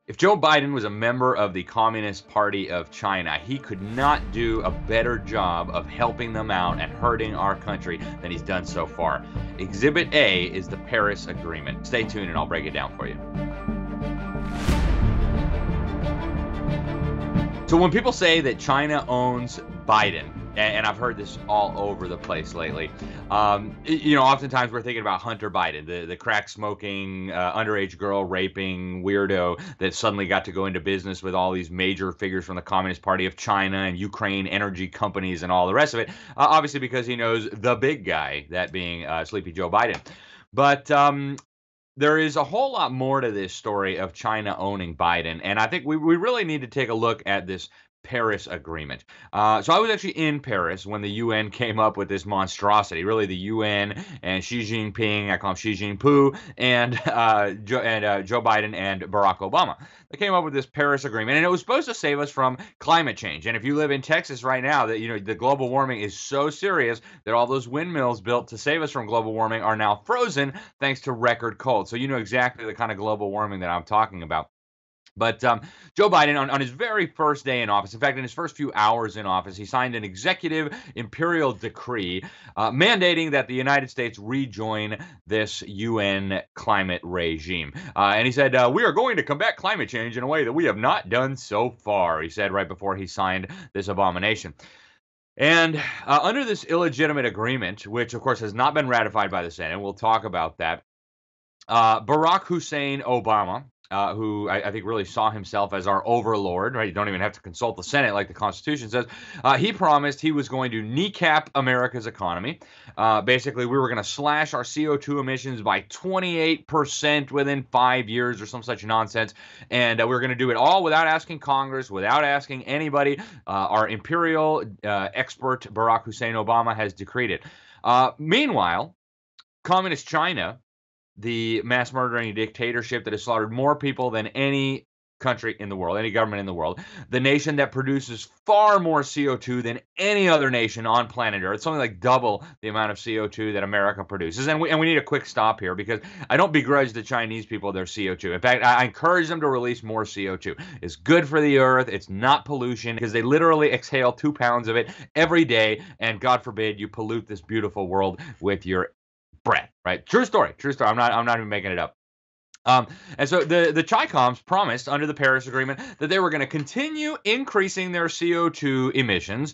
If Joe Biden was a member of the Communist Party of China, he could not do a better job of helping them out and hurting our country than he's done so far. Exhibit A is the Paris Agreement. Stay tuned and I'll break it down for you. So when people say that China owns Biden, and I've heard this all over the place lately, oftentimes we're thinking about Hunter Biden, the crack smoking, underage girl raping weirdo that suddenly got to go into business with all these major figures from the Communist Party of China and Ukraine energy companies and all the rest of it, obviously because he knows the big guy, that being Sleepy Joe Biden. But there is a whole lot more to this story of China owning Biden, and I think we really need to take a look at this Paris Agreement. So I was actually in Paris when the UN came up with this monstrosity. Really, the UN and Xi Jinping, I call him Xi Jinping, and Joe Biden and Barack Obama. They came up with this Paris Agreement, and it was supposed to save us from climate change. And if you live in Texas right now, that the global warming is so serious that all those windmills built to save us from global warming are now frozen thanks to record cold. So you know exactly the kind of global warming that I'm talking about. But Joe Biden, on his very first day in office, in fact, in his first few hours in office, he signed an executive imperial decree mandating that the United States rejoin this UN climate regime. And he said, we are going to combat climate change in a way that we have not done so far, he said right before he signed this abomination. And under this illegitimate agreement, which, of course, has not been ratified by the Senate, we'll talk about that, Barack Hussein Obama, who I think really saw himself as our overlord, right? You don't even have to consult the Senate like the Constitution says. He promised he was going to kneecap America's economy. Basically, we were going to slash our CO2 emissions by 28% within 5 years or some such nonsense. And we were going to do it all without asking Congress, without asking anybody. Our imperial expert, Barack Hussein Obama, has decreed it. Meanwhile, Communist China, the mass murdering dictatorship that has slaughtered more people than any country in the world, any government in the world, the nation that produces far more CO2 than any other nation on planet Earth, something like double the amount of CO2 that America produces. And we need a quick stop here because I don't begrudge the Chinese people their CO2. In fact, I encourage them to release more CO2. It's good for the Earth. It's not pollution because they literally exhale 2 pounds of it every day. And God forbid you pollute this beautiful world with your breath, right? True story. True story. I'm not even making it up. And so the Chi-Coms promised under the Paris Agreement that they were going to continue increasing their CO2 emissions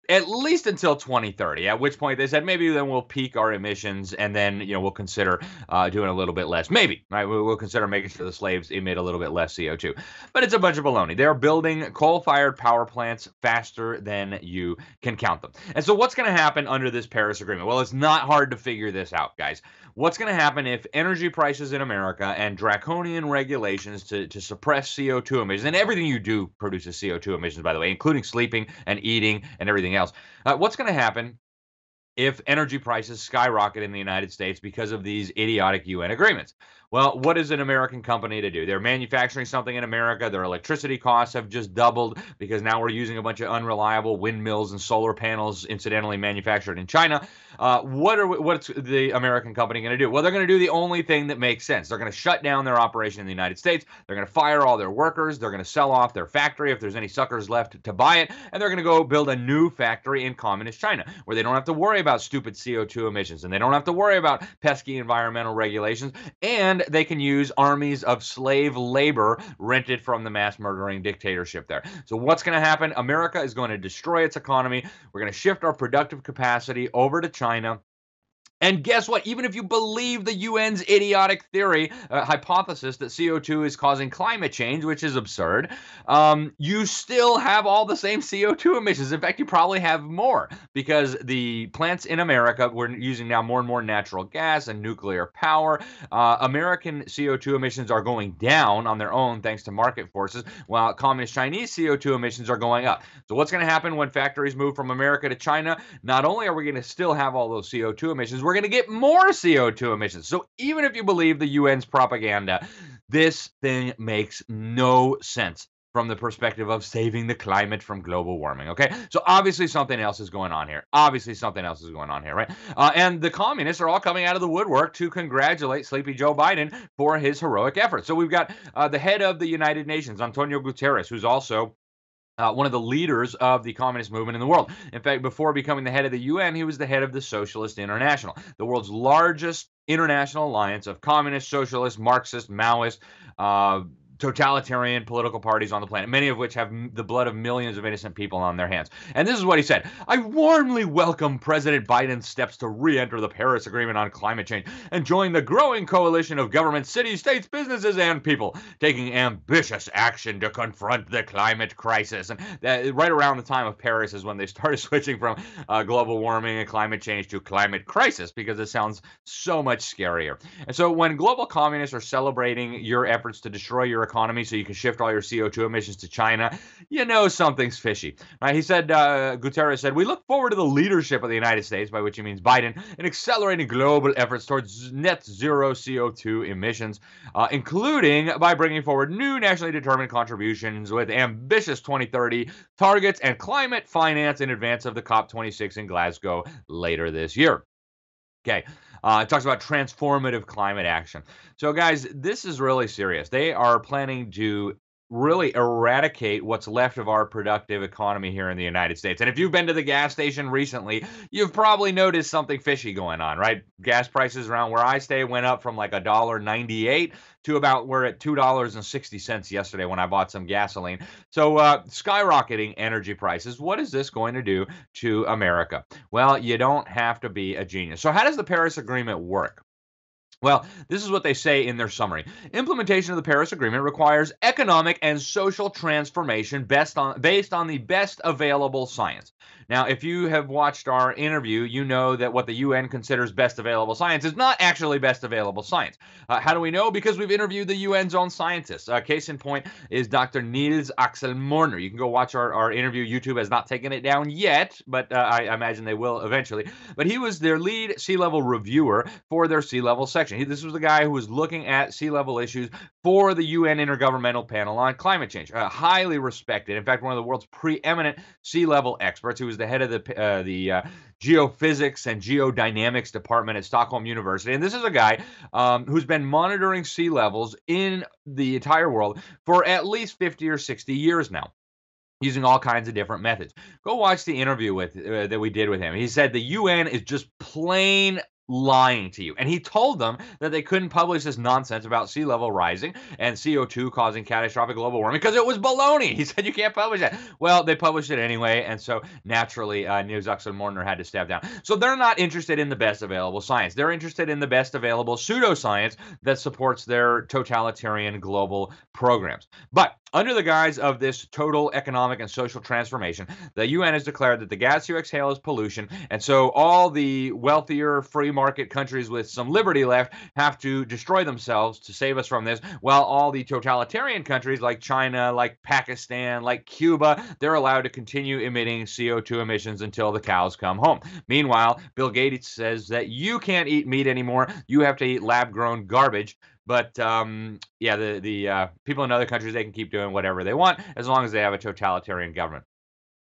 at least until 2030, at which point they said maybe then we'll peak our emissions and then we'll consider doing a little bit less. Maybe, right? We'll consider making sure the slaves emit a little bit less CO2. But it's a bunch of baloney. They're building coal-fired power plants faster than you can count them. And so what's going to happen under this Paris Agreement? Well, it's not hard to figure this out, guys. What's going to happen if energy prices in America and draconian regulations to suppress CO2 emissions, and everything you do produces CO2 emissions, by the way, including sleeping and eating and everything else. What's going to happen if energy prices skyrocket in the United States because of these idiotic UN agreements? Well, what is an American company to do? They're manufacturing something in America. Their electricity costs have just doubled because now we're using a bunch of unreliable windmills and solar panels, incidentally manufactured in China. What's the American company going to do? Well, they're going to do the only thing that makes sense. They're going to shut down their operation in the United States. They're going to fire all their workers. They're going to sell off their factory if there's any suckers left to buy it. And they're going to go build a new factory in communist China where they don't have to worry about stupid CO2 emissions and they don't have to worry about pesky environmental regulations. And they can use armies of slave labor rented from the mass murdering dictatorship there. So what's going to happen? America is going to destroy its economy. We're going to shift our productive capacity over to China. And guess what? Even if you believe the UN's idiotic theory, hypothesis that CO2 is causing climate change, which is absurd, you still have all the same CO2 emissions. In fact, you probably have more because the plants in America, we're using now more and more natural gas and nuclear power. American CO2 emissions are going down on their own thanks to market forces, while communist Chinese CO2 emissions are going up. So what's going to happen when factories move from America to China? Not only are we going to still have all those CO2 emissions, we're going to get more CO2 emissions. So even if you believe the UN's propaganda, this thing makes no sense from the perspective of saving the climate from global warming. Okay, so obviously something else is going on here. Obviously something else is going on here, right? And the communists are all coming out of the woodwork to congratulate Sleepy Joe Biden for his heroic efforts. So we've got the head of the United Nations, Antonio Guterres, who's also one of the leaders of the communist movement in the world. In fact, before becoming the head of the UN, he was the head of the Socialist International, the world's largest international alliance of communist, socialist, Marxist, Maoist, totalitarian political parties on the planet, many of which have the blood of millions of innocent people on their hands. And this is what he said: I warmly welcome President Biden's steps to re-enter the Paris Agreement on climate change and join the growing coalition of governments, cities, states, businesses, and people taking ambitious action to confront the climate crisis. And right around the time of Paris is when they started switching from global warming and climate change to climate crisis, because it sounds so much scarier. And so when global communists are celebrating your efforts to destroy your economy so you can shift all your CO2 emissions to China, you know something's fishy. Right? He said, Guterres said, we look forward to the leadership of the United States, by which he means Biden, in accelerating global efforts towards net zero CO2 emissions, including by bringing forward new nationally determined contributions with ambitious 2030 targets and climate finance in advance of the COP26 in Glasgow later this year. Okay. It talks about transformative climate action. So, guys, this is really serious. They are planning to really eradicate what's left of our productive economy here in the United States. And if you've been to the gas station recently, you've probably noticed something fishy going on, right? Gas prices around where I stay went up from like $1.98 to about, we're at $2.60 yesterday when I bought some gasoline. So skyrocketing energy prices. What is this going to do to America? Well, you don't have to be a genius. So how does the Paris Agreement work? Well, this is what they say in their summary. Implementation of the Paris Agreement requires economic and social transformation based on the best available science. Now, if you have watched our interview, you know that what the UN considers best available science is not actually best available science. How do we know? Because we've interviewed the UN's own scientists. Case in point is Dr. Niels Axel Morner. You can go watch our interview. YouTube has not taken it down yet, but I imagine they will eventually. But he was their lead sea level reviewer for their sea level section. This was the guy who was looking at sea level issues for the UN Intergovernmental Panel on Climate Change. Highly respected. In fact, one of the world's preeminent sea level experts, who was the head of the geophysics and geodynamics department at Stockholm University. And this is a guy who's been monitoring sea levels in the entire world for at least 50 or 60 years now, using all kinds of different methods. Go watch the interview that we did with him. He said the UN is just plain lying to you. And he told them that they couldn't publish this nonsense about sea level rising and CO2 causing catastrophic global warming because it was baloney. He said you can't publish that. Well, they published it anyway, and so naturally Niels Axel Morner had to step down. So they're not interested in the best available science. They're interested in the best available pseudoscience that supports their totalitarian global programs. But under the guise of this total economic and social transformation, the UN has declared that the gas you exhale is pollution, and so all the wealthier, free market countries with some liberty left have to destroy themselves to save us from this, while all the totalitarian countries like China, like Pakistan, like Cuba, they're allowed to continue emitting CO2 emissions until the cows come home. Meanwhile, Bill Gates says that you can't eat meat anymore. You have to eat lab-grown garbage. But yeah, the people in other countries, they can keep doing whatever they want as long as they have a totalitarian government.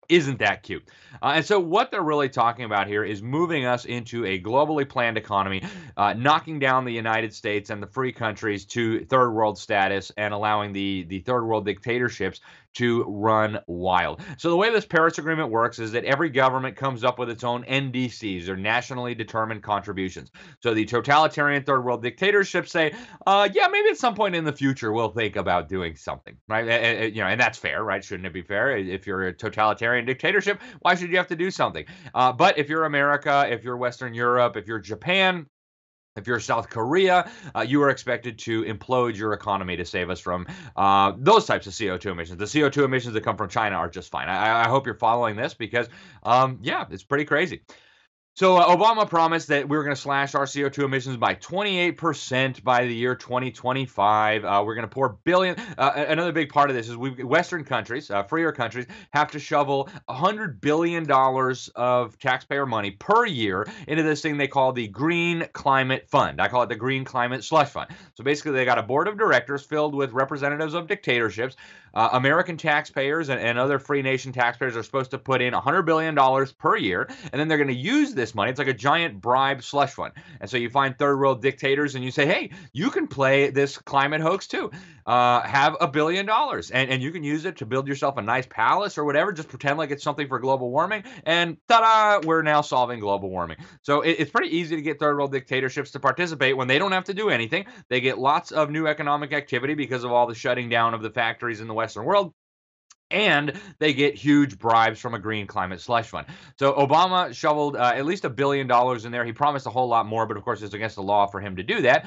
Isn't that cute? And so what they're really talking about here is moving us into a globally planned economy, knocking down the United States and the free countries to third world status and allowing the third world dictatorships to run wild. So the way this Paris Agreement works is that every government comes up with its own NDCs, or nationally determined contributions. So the totalitarian third world dictatorships say, yeah, maybe at some point in the future we'll think about doing something, right? And that's fair, right? Shouldn't it be fair? If you're a totalitarian dictatorship, why should you have to do something? But if you're America, if you're Western Europe, if you're Japan, if you're South Korea, you are expected to implode your economy to save us from those types of CO2 emissions. The CO2 emissions that come from China are just fine. I hope you're following this because, yeah, it's pretty crazy. So Obama promised that we were going to slash our CO2 emissions by 28% by the year 2025. We're going to pour billion. Another big part of this is Western countries, freer countries, have to shovel $100 billion of taxpayer money per year into this thing they call the Green Climate Fund. I call it the Green Climate Slush Fund. So basically, they got a board of directors filled with representatives of dictatorships. American taxpayers and other free nation taxpayers are supposed to put in $100 billion per year, and then they're going to use this money. It's like a giant bribe slush fund. And so you find third world dictators and you say, hey, you can play this climate hoax too. Have $1 billion and you can use it to build yourself a nice palace or whatever. Just pretend like it's something for global warming. And ta-da, we're now solving global warming. So it's pretty easy to get third world dictatorships to participate when they don't have to do anything. They get lots of new economic activity because of all the shutting down of the factories in the Western world. And they get huge bribes from a green climate slush fund. So Obama shoveled at least $1 billion in there. He promised a whole lot more, but of course it's against the law for him to do that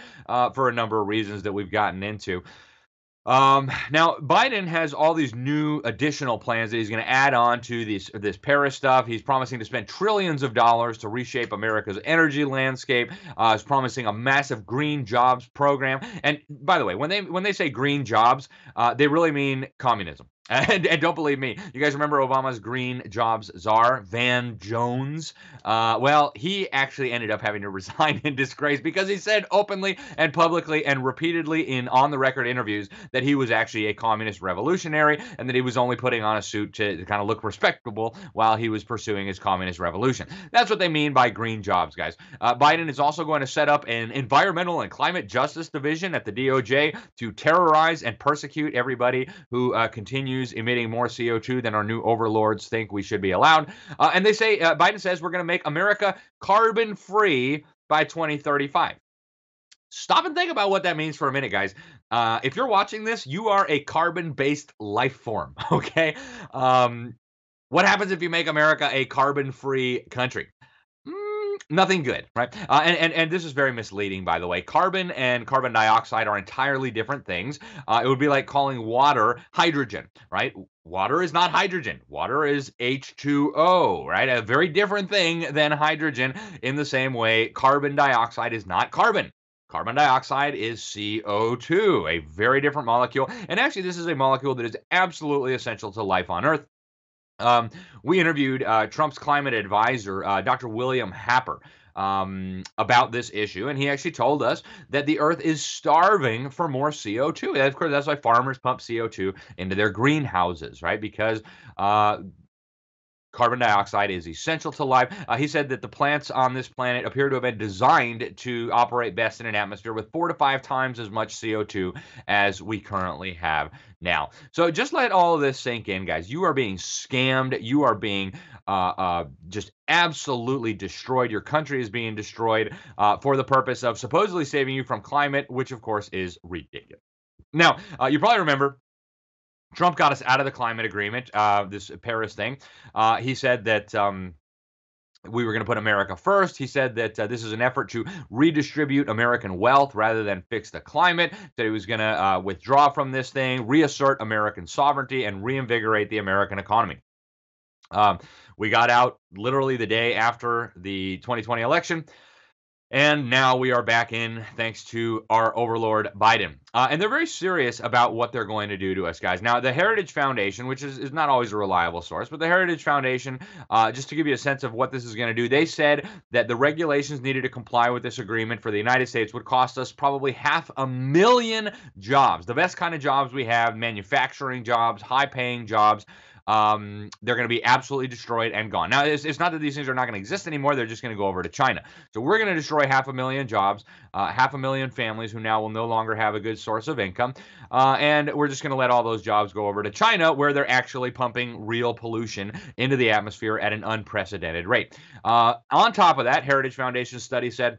for a number of reasons that we've gotten into. Now Biden has all these new additional plans that he's going to add on to this Paris stuff. He's promising to spend trillions of dollars to reshape America's energy landscape. He's promising a massive green jobs program. And by the way, when they say green jobs, they really mean communism. And don't believe me. You guys remember Obama's green jobs czar, Van Jones? Well, he actually ended up having to resign in disgrace because he said openly and publicly and repeatedly in on-the-record interviews that he was actually a communist revolutionary and that he was only putting on a suit to kind of look respectable while he was pursuing his communist revolution. That's what they mean by green jobs, guys. Biden is also going to set up an environmental and climate justice division at the DOJ to terrorize and persecute everybody who continues emitting more CO2 than our new overlords think we should be allowed. And they say, Biden says we're going to make America carbon free by 2035. Stop and think about what that means for a minute, guys. If you're watching this, you are a carbon-based life form, okay? What happens if you make America a carbon-free country? Nothing good, right? And this is very misleading, by the way. Carbon and carbon dioxide are entirely different things. It would be like calling water hydrogen, right? Water is not hydrogen. Water is H2O, right? A very different thing than hydrogen. In the same way, carbon dioxide is not carbon. Carbon dioxide is CO2, a very different molecule. And actually, this is a molecule that is absolutely essential to life on Earth. We interviewed Trump's climate advisor, Dr. William Happer, about this issue, and he actually told us that the Earth is starving for more CO2. And of course, that's why farmers pump CO2 into their greenhouses, right? Because carbon dioxide is essential to life. He said that the plants on this planet appear to have been designed to operate best in an atmosphere with 4 to 5 times as much CO2 as we currently have now. So just let all of this sink in, guys. You are being scammed. You are being just absolutely destroyed. Your country is being destroyed for the purpose of supposedly saving you from climate, which of course is ridiculous. Now, you probably remember Trump got us out of the climate agreement, this Paris thing. He said that we were going to put America first. He said that this is an effort to redistribute American wealth rather than fix the climate. That he was going to withdraw from this thing, reassert American sovereignty, and reinvigorate the American economy. We got out literally the day after the 2020 election. And now we are back in thanks to our overlord Biden. And they're very serious about what they're going to do to us, guys. Now, the Heritage Foundation, which is not always a reliable source, but the Heritage Foundation, just to give you a sense of what this is going to do, they said that the regulations needed to comply with this agreement for the United States would cost us probably 500,000 jobs. The best kind of jobs we have, manufacturing jobs, high-paying jobs. They're going to be absolutely destroyed and gone. Now, it's not that these things are not going to exist anymore. They're just going to go over to China. So we're going to destroy 500,000 jobs, 500,000 families who now will no longer have a good source of income. And we're just going to let all those jobs go over to China, where they're actually pumping real pollution into the atmosphere at an unprecedented rate. On top of that, Heritage Foundation study said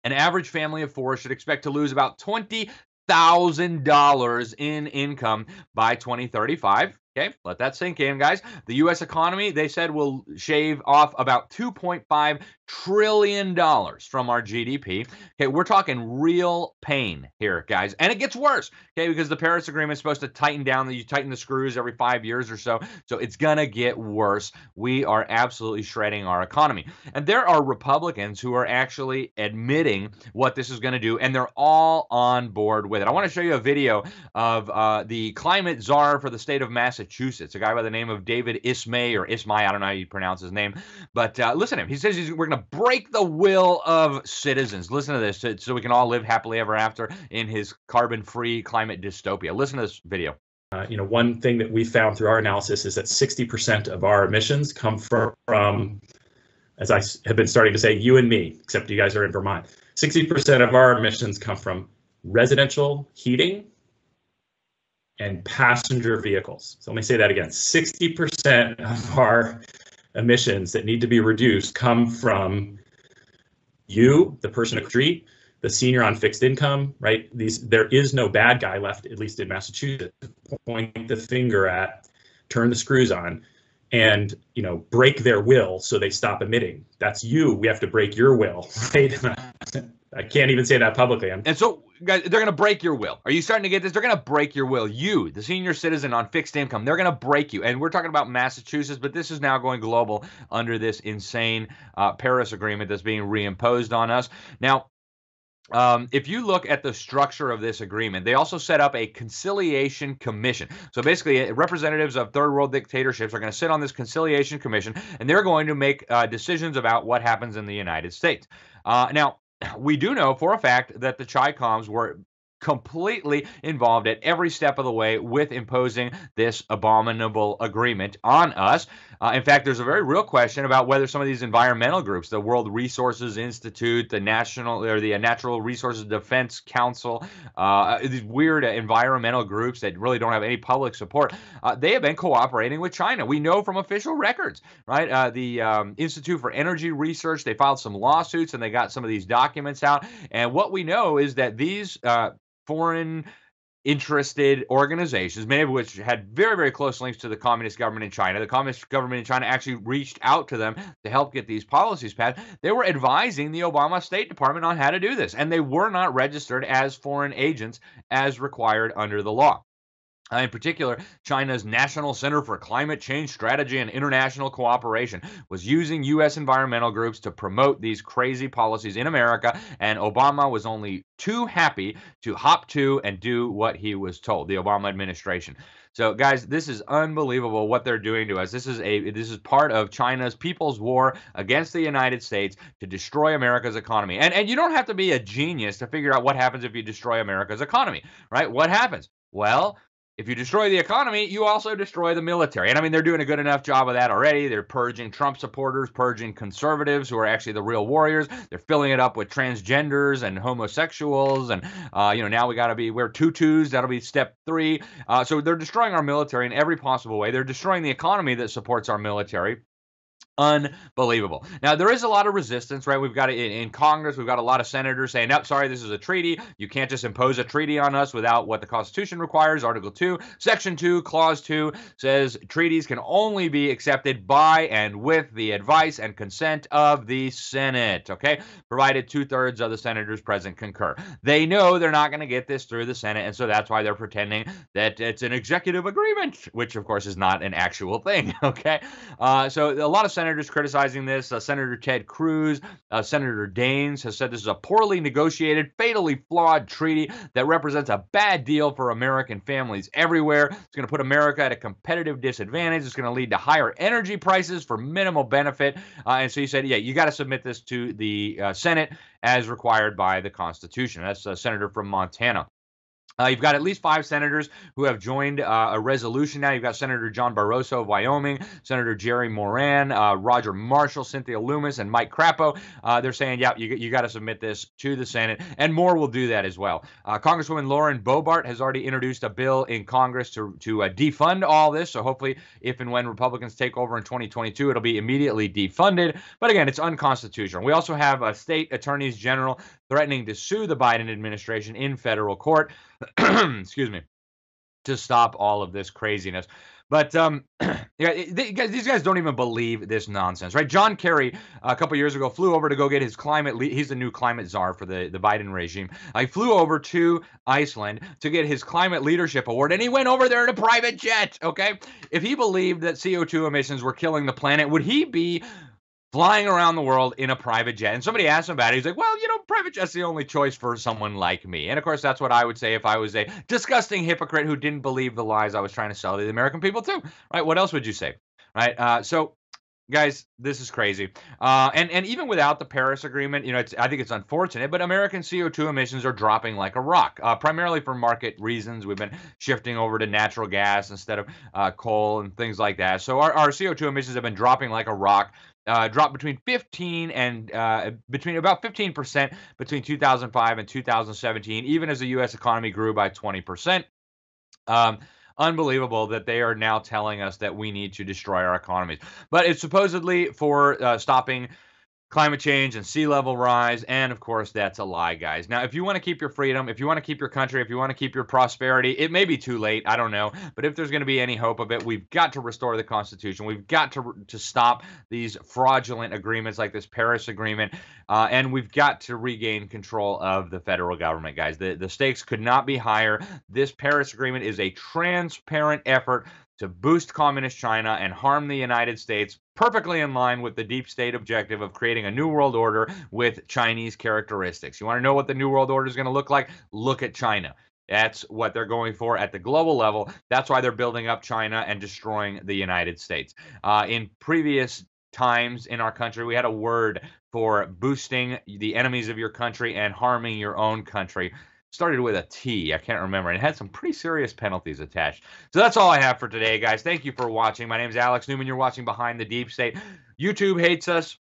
an average family of 4 should expect to lose about $20,000 in income by 2035. Okay, let that sink in, guys. The U.S. economy, they said, will shave off about $2.5 trillion from our GDP. Okay, we're talking real pain here, guys. And it gets worse, okay, because the Paris Agreement is supposed to tighten down, you tighten the screws every 5 years or so. So it's going to get worse. We are absolutely shredding our economy. And there are Republicans who are actually admitting what this is going to do, and they're all on board with it. I want to show you a video of the climate czar for the state of Massachusetts, a guy by the name of David Ismay, or Ismay, I don't know how you pronounce his name, but listen to him. He says we're going to break the will of citizens. Listen to this, so we can all live happily ever after in his carbon-free climate dystopia. Listen to this video. One thing that we found through our analysis is that 60% of our emissions come from, as I have been starting to say, you and me, except you guys are in Vermont. 60% of our emissions come from residential heating and passenger vehicles. So let me say that again. 60% of our emissions that need to be reduced come from you, the person across the street, the senior on fixed income, right? There is no bad guy left, at least in Massachusetts, to point the finger at, turn the screws on, and break their will so they stop emitting. That's you. We have to break your will, right? I can't even say that publicly. And so, guys, they're going to break your will. Are you starting to get this? They're going to break your will. You, the senior citizen on fixed income, they're going to break you. And we're talking about Massachusetts, but this is now going global under this insane Paris Agreement that's being reimposed on us. Now, if you look at the structure of this agreement, they also set up a conciliation commission. So basically, representatives of third world dictatorships are going to sit on this conciliation commission, and they're going to make decisions about what happens in the United States. Now, we do know for a fact that the Chi-Coms were completely involved at every step of the way with imposing this abominable agreement on us. In fact, there's a very real question about whether some of these environmental groups, the World Resources Institute, the Natural Resources Defense Council, these weird environmental groups that really don't have any public support, they have been cooperating with China. We know from official records, right? The Institute for Energy Research, they filed some lawsuits and they got some of these documents out. And what we know is that these foreign interested organizations, many of which had very, very close links to the communist government in China. The communist government in China actually reached out to them to help get these policies passed. They were advising the Obama State Department on how to do this, and they were not registered as foreign agents as required under the law. In particular, China's National Center for Climate Change Strategy and International Cooperation was using U.S. environmental groups to promote these crazy policies in America, and Obama was only too happy to hop to and do what he was told, the Obama administration. So, guys, this is unbelievable what they're doing to us. This is part of China's people's war against the United States to destroy America's economy. And you don't have to be a genius to figure out what happens if you destroy America's economy, right? What happens? Well, if you destroy the economy, you also destroy the military. And I mean, they're doing a good enough job of that already. They're purging Trump supporters, purging conservatives who are actually the real warriors. They're filling it up with transgenders and homosexuals. And, now we got to wear tutus. That'll be step 3. So they're destroying our military in every possible way. They're destroying the economy that supports our military. Unbelievable. Now, there is a lot of resistance, right? We've got in Congress, we've got a lot of senators saying, nope, sorry, this is a treaty. You can't just impose a treaty on us without what the Constitution requires. Article 2, Section 2, Clause 2 says treaties can only be accepted by and with the advice and consent of the Senate, okay? Provided 2/3 of the senators present concur. They know they're not going to get this through the Senate, and so that's why they're pretending that it's an executive agreement, which, of course, is not an actual thing, okay? So a lot of senators criticizing this. Senator Ted Cruz, Senator Daines has said this is a poorly negotiated, fatally flawed treaty that represents a bad deal for American families everywhere. It's going to put America at a competitive disadvantage. It's going to lead to higher energy prices for minimal benefit. And so he said, yeah, you got to submit this to the Senate as required by the Constitution. That's a senator from Montana. You've got at least 5 senators who have joined a resolution now. You've got Senator John Barroso of Wyoming, Senator Jerry Moran, Roger Marshall, Cynthia Loomis, and Mike Crapo. They're saying, yeah, you got to submit this to the Senate, and more will do that as well. Congresswoman Lauren Boebert has already introduced a bill in Congress to defund all this. So hopefully, if and when Republicans take over in 2022, it'll be immediately defunded. But again, it's unconstitutional. We also have state attorneys general threatening to sue the Biden administration in federal court. Excuse me. to stop all of this craziness. But yeah, these guys don't even believe this nonsense, right? John Kerry, a couple years ago, flew over to go get his he's the new climate czar for the Biden regime. He flew over to Iceland to get his climate leadership award, and he went over there in a private jet, okay? If he believed that CO2 emissions were killing the planet, would he be flying around the world in a private jet? And somebody asked him about it. He's like, well, private jet's the only choice for someone like me. And of course, that's what I would say if I was a disgusting hypocrite who didn't believe the lies I was trying to sell to the American people too, right? What else would you say, right? So guys, this is crazy. And even without the Paris Agreement, I think it's unfortunate, but American CO2 emissions are dropping like a rock, primarily for market reasons. We've been shifting over to natural gas instead of coal and things like that. So our CO2 emissions have been dropping like a rock. Dropped between 15 and between about 15% between 2005 and 2017, even as the U.S. economy grew by 20%. Unbelievable that they are now telling us that we need to destroy our economies. But it's supposedly for stopping climate change and sea level rise, and of course that's a lie, guys. Now, if you want to keep your freedom, if you want to keep your country, if you want to keep your prosperity, it may be too late, I don't know, but if there's going to be any hope of it, we've got to restore the Constitution. We've got to stop these fraudulent agreements like this Paris Agreement, and we've got to regain control of the federal government, guys. The stakes could not be higher. This Paris Agreement is a transparent effort to boost communist China and harm the United States, perfectly in line with the deep state objective of creating a new world order with Chinese characteristics. You want to know what the new world order is going to look like? Look at China. That's what they're going for at the global level. That's why they're building up China and destroying the United States. In previous times in our country, we had a word for boosting the enemies of your country and harming your own country. Started with a T, I can't remember, and it had some pretty serious penalties attached. So that's all I have for today, guys. Thank you for watching. My name is Alex Newman. You're watching Behind the Deep State. YouTube hates us.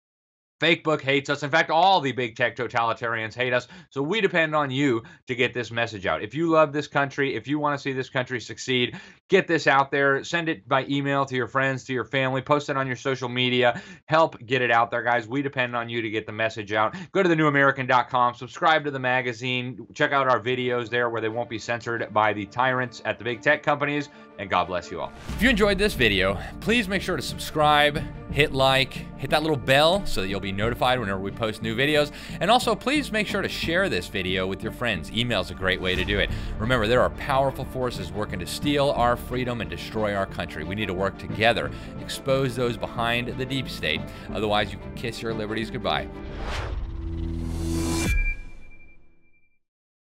Facebook hates us. In fact, all the big tech totalitarians hate us. So we depend on you to get this message out. If you love this country, if you want to see this country succeed, get this out there. Send it by email to your friends, to your family. Post it on your social media. Help get it out there, guys. We depend on you to get the message out. Go to thenewamerican.com. Subscribe to the magazine. Check out our videos there where they won't be censored by the tyrants at the big tech companies. And God bless you all. If you enjoyed this video, please make sure to subscribe, hit like, hit that little bell so that you'll be notified whenever we post new videos. And also, please make sure to share this video with your friends. Email is a great way to do it. Remember, there are powerful forces working to steal our freedom and destroy our country. We need to work together, expose those behind the deep state. Otherwise, you can kiss your liberties goodbye.